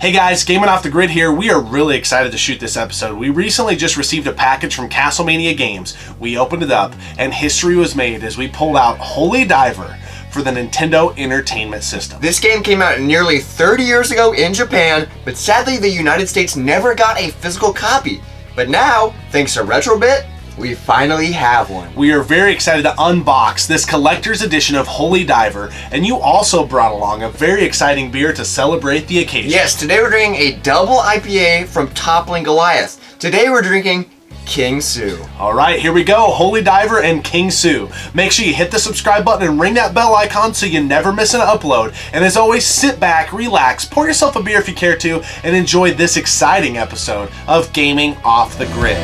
Hey guys, Gaming Off the Grid here. We are really excited to shoot this episode. We recently just received a package from Castlemania Games. We opened it up and history was made as we pulled out Holy Diver for the Nintendo Entertainment System. This game came out nearly 30 years ago in Japan, but sadly the United States never got a physical copy. But now, thanks to Retrobit, we finally have one. We are very excited to unbox this collector's edition of Holy Diver, and you also brought along a very exciting beer to celebrate the occasion. Yes, today we're drinking a double IPA from Toppling Goliath. Today we're drinking King Sue. All right, here we go. Holy Diver and King Sue. Make sure you hit the subscribe button and ring that bell icon so you never miss an upload. And as always, sit back, relax, pour yourself a beer if you care to, and enjoy this exciting episode of Gaming Off the Grid.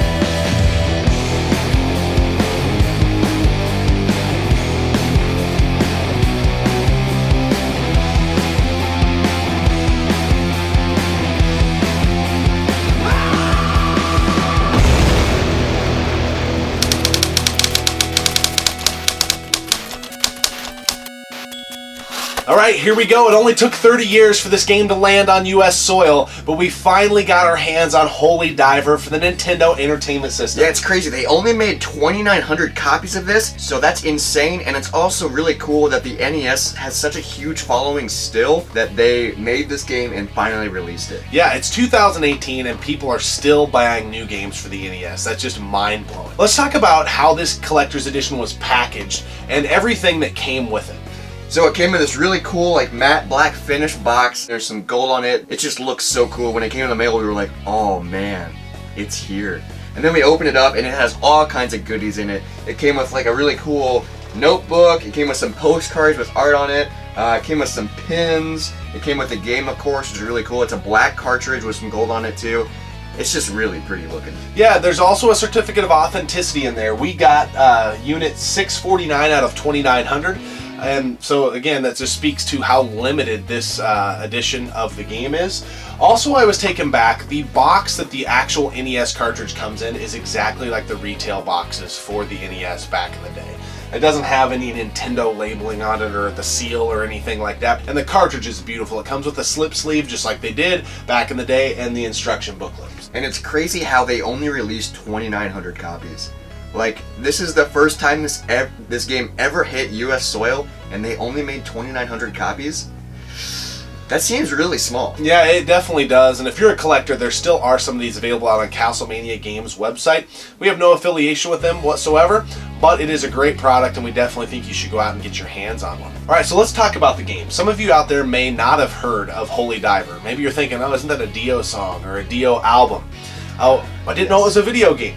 Alright, here we go. It only took 30 years for this game to land on US soil, but we finally got our hands on Holy Diver for the Nintendo Entertainment System. Yeah, it's crazy. They only made 2,900 copies of this, so that's insane, and it's also really cool that the NES has such a huge following still that they made this game and finally released it. Yeah, it's 2018 and people are still buying new games for the NES. That's just mind-blowing. Let's talk about how this collector's edition was packaged and everything that came with it. So it came in this really cool, like, matte black finish box. There's some gold on it. It just looks so cool. When it came in the mail, we were like, oh man, it's here. And then we opened it up and it has all kinds of goodies in it. It came with like a really cool notebook. It came with some postcards with art on it. It came with some pins. It came with the game, of course, which is really cool. It's a black cartridge with some gold on it too. It's just really pretty looking. Yeah, there's also a certificate of authenticity in there. We got unit 649 out of 2,900. And so again, that just speaks to how limited this edition of the game is. Also, I was taken back. The box that the actual NES cartridge comes in is exactly like the retail boxes for the NES back in the day. It doesn't have any Nintendo labeling on it or the seal or anything like that. And the cartridge is beautiful. It comes with a slip sleeve just like they did back in the day and the instruction booklet. And it's crazy how they only released 2,900 copies. Like, this is the first time this game ever hit US soil, and they only made 2,900 copies? That seems really small. Yeah, it definitely does, and if you're a collector, there still are some of these available out on Castlemania Games' website. We have no affiliation with them whatsoever, but it is a great product, and we definitely think you should go out and get your hands on one. Alright, so let's talk about the game. Some of you out there may not have heard of Holy Diver. Maybe you're thinking, oh, isn't that a Dio song or a Dio album? Oh, I didn't know it was a video game.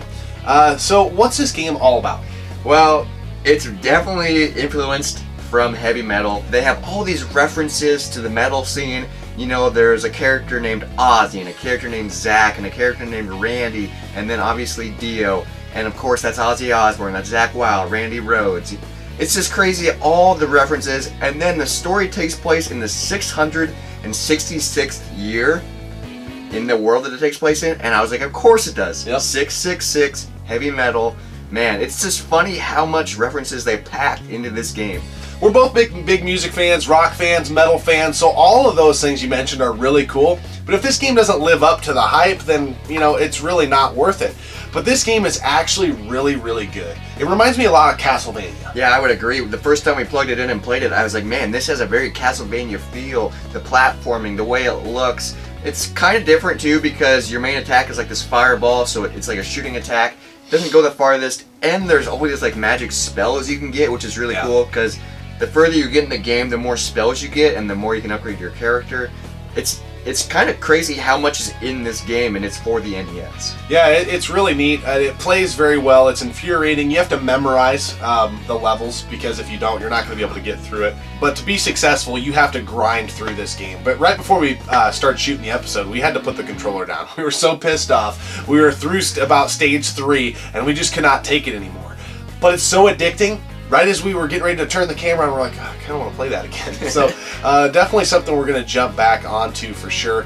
So what's this game all about? Well, it's definitely influenced from heavy metal. They have all these references to the metal scene. You know, there's a character named Ozzy, and a character named Zach, and a character named Randy, and then obviously Dio. And of course that's Ozzy Osbourne, that's Zach Wilde, Randy Rhoads. It's just crazy, all the references. And then the story takes place in the 666th year in the world that it takes place in, and I was like, of course it does. Yep. 666, heavy metal. Man, it's just funny how much references they packed into this game. We're both big music fans, rock fans, metal fans, so all of those things you mentioned are really cool. But if this game doesn't live up to the hype, then, you know, it's really not worth it. But this game is actually really, really good. It reminds me a lot of Castlevania. Yeah, I would agree. The first time we plugged it in and played it, I was like, man, this has a very Castlevania feel. The platforming, the way it looks. It's kind of different too because your main attack is like this fireball, so it's like a shooting attack. It doesn't go the farthest, and there's always like magic spells you can get, which is really cool because the further you get in the game, the more spells you get and the more you can upgrade your character. It's kind of crazy how much is in this game, and it's for the NES. Yeah, it's really neat. It plays very well. It's infuriating. You have to memorize the levels because if you don't, you're not going to be able to get through it. But to be successful, you have to grind through this game. But right before we started shooting the episode, we had to put the controller down. We were so pissed off. We were through about stage 3, and we just could not take it anymore. But it's so addicting. Right as we were getting ready to turn the camera on, we're like, oh, I kind of want to play that again. So definitely something we're going to jump back onto for sure.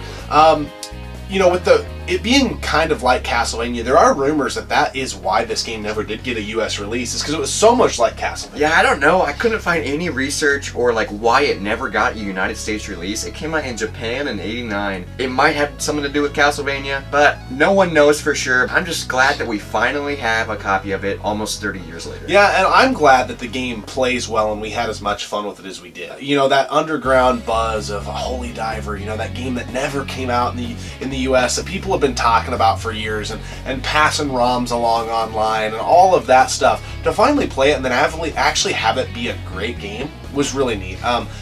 You know, with the it being kind of like Castlemania, there are rumors that that is why this game never did get a US release, is because it was so much like Castlemania. Yeah, I don't know. I couldn't find any research or like why it never got a United States release. It came out in Japan in '89. It might have something to do with Castlevania, but no one knows for sure. I'm just glad that we finally have a copy of it almost 30 years later. Yeah, and I'm glad that the game plays well and we had as much fun with it as we did. You know, that underground buzz of Holy Diver, you know, that game that never came out in the US that people have been talking about for years, and passing ROMs along online and all of that stuff, to finally play it and then actually have it be a great game was really neat.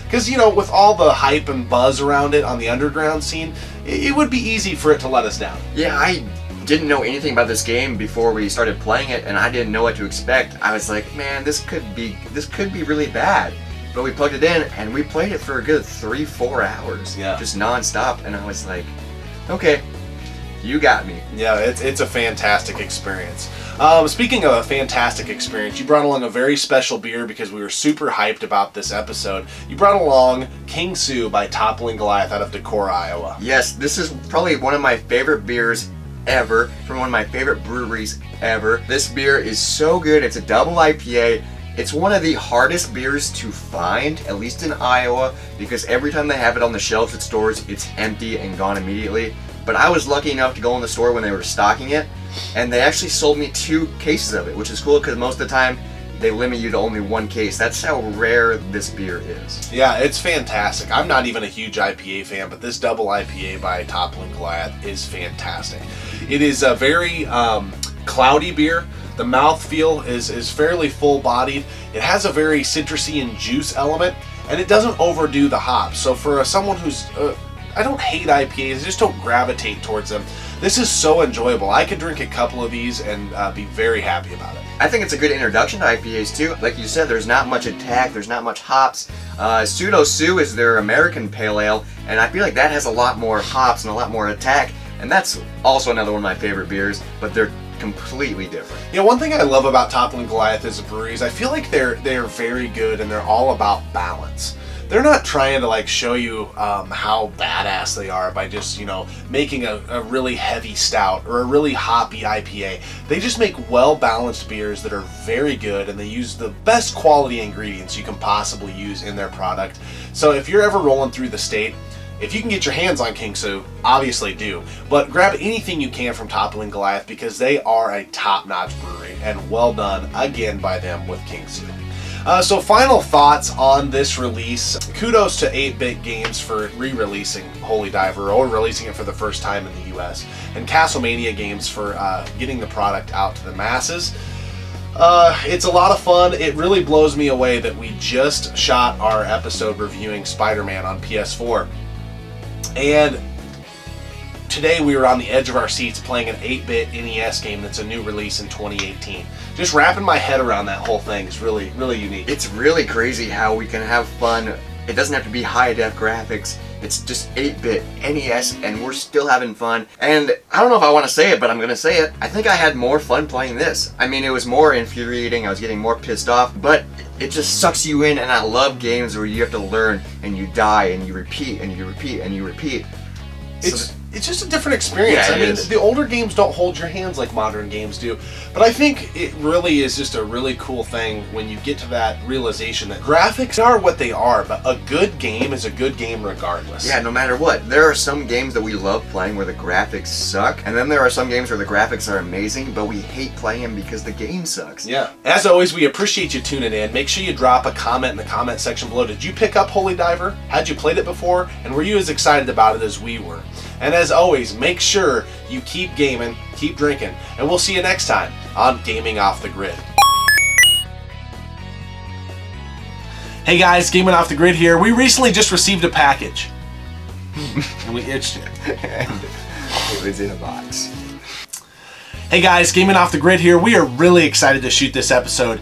Because, you know, with all the hype and buzz around it on the underground scene, it would be easy for it to let us down. Yeah, I didn't know anything about this game before we started playing it, and I didn't know what to expect. I was like, man, this could be really bad. But we plugged it in and we played it for a good 3-4 hours, just non-stop, and I was like, okay, you got me. Yeah, it's a fantastic experience. Speaking of a fantastic experience, you brought along a very special beer because we were super hyped about this episode. You brought along King Sue by Toppling Goliath out of Decorah, Iowa. Yes, this is probably one of my favorite beers ever, from one of my favorite breweries ever. This beer is so good. It's a double IPA. It's one of the hardest beers to find, at least in Iowa, because every time they have it on the shelves at stores, it's empty and gone immediately. But I was lucky enough to go in the store when they were stocking it, and they actually sold me 2 cases of it, which is cool because most of the time they limit you to only 1 case. That's how rare this beer is. Yeah, it's fantastic. I'm not even a huge IPA fan, but this double IPA by Toppling Goliath is fantastic. It is a very cloudy beer. The mouthfeel is fairly full-bodied. It has a very citrusy and juice element, and it doesn't overdo the hops. So for someone who's I don't hate IPAs, I just don't gravitate towards them. This is so enjoyable. I could drink a couple of these and be very happy about it. I think it's a good introduction to IPAs too. Like you said, there's not much attack, there's not much hops. Pseudo Sue is their American pale ale, and I feel like that has a lot more hops and a lot more attack, and that's also another one of my favorite beers, but they're completely different. You know, one thing I love about Toppling Goliath as a brewery is I feel like they're very good and they're all about balance. They're not trying to like show you how badass they are by just, you know, making a really heavy stout or a really hoppy IPA. They just make well-balanced beers that are very good, and they use the best quality ingredients you can possibly use in their product. So if you're ever rolling through the state, if you can get your hands on King Sue, obviously do. But grab anything you can from Toppling Goliath because they are a top-notch brewery, and well done again by them with King Sue. So final thoughts on this release. Kudos to 8-Bit Games for re-releasing Holy Diver, or releasing it for the first time in the US, and Castlemania Games for getting the product out to the masses. It's a lot of fun. It really blows me away that we just shot our episode reviewing Spider-Man on PS4. And today we were on the edge of our seats playing an 8-bit NES game that's a new release in 2018. Just wrapping my head around that whole thing is really, really unique. It's really crazy how we can have fun. It doesn't have to be high-def graphics. It's just 8-bit NES, and we're still having fun. And I don't know if I want to say it, but I'm going to say it. I think I had more fun playing this. I mean, it was more infuriating. I was getting more pissed off, but it just sucks you in, and I love games where you have to learn, and you die, and you repeat, and you repeat, and you repeat. It's just a different experience. Yeah, I mean, is. the older games don't hold your hands like modern games do. But I think it really is just a really cool thing when you get to that realization that graphics are what they are, but a good game is a good game regardless. Yeah, no matter what. There are some games that we love playing where the graphics suck, and then there are some games where the graphics are amazing, but we hate playing them because the game sucks. Yeah. As always, we appreciate you tuning in. Make sure you drop a comment in the comment section below. Did you pick up Holy Diver? Had you played it before? And were you as excited about it as we were? And as always, make sure you keep gaming, keep drinking, and we'll see you next time on Gaming Off the Grid. Hey guys, Gaming Off the Grid here. We recently just received a package. And we itched it. It was in a box. Hey guys, Gaming Off the Grid here. We are really excited to shoot this episode.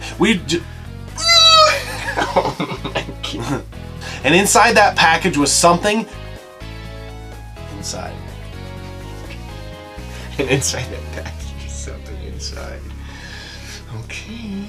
Oh my God. And inside that package was something inside. And inside that package is something inside. Okay.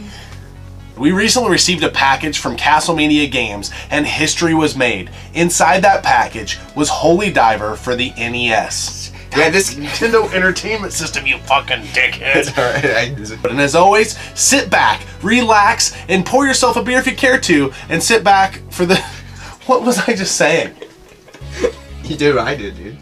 We recently received a package from Castlemania Games, and history was made. Inside that package was Holy Diver for the NES. Yeah, this Nintendo Entertainment System, you fucking dickhead. It's alright. And as always, sit back, relax, and pour yourself a beer if you care to, and sit back for the... What was I just saying? You did what I did, dude.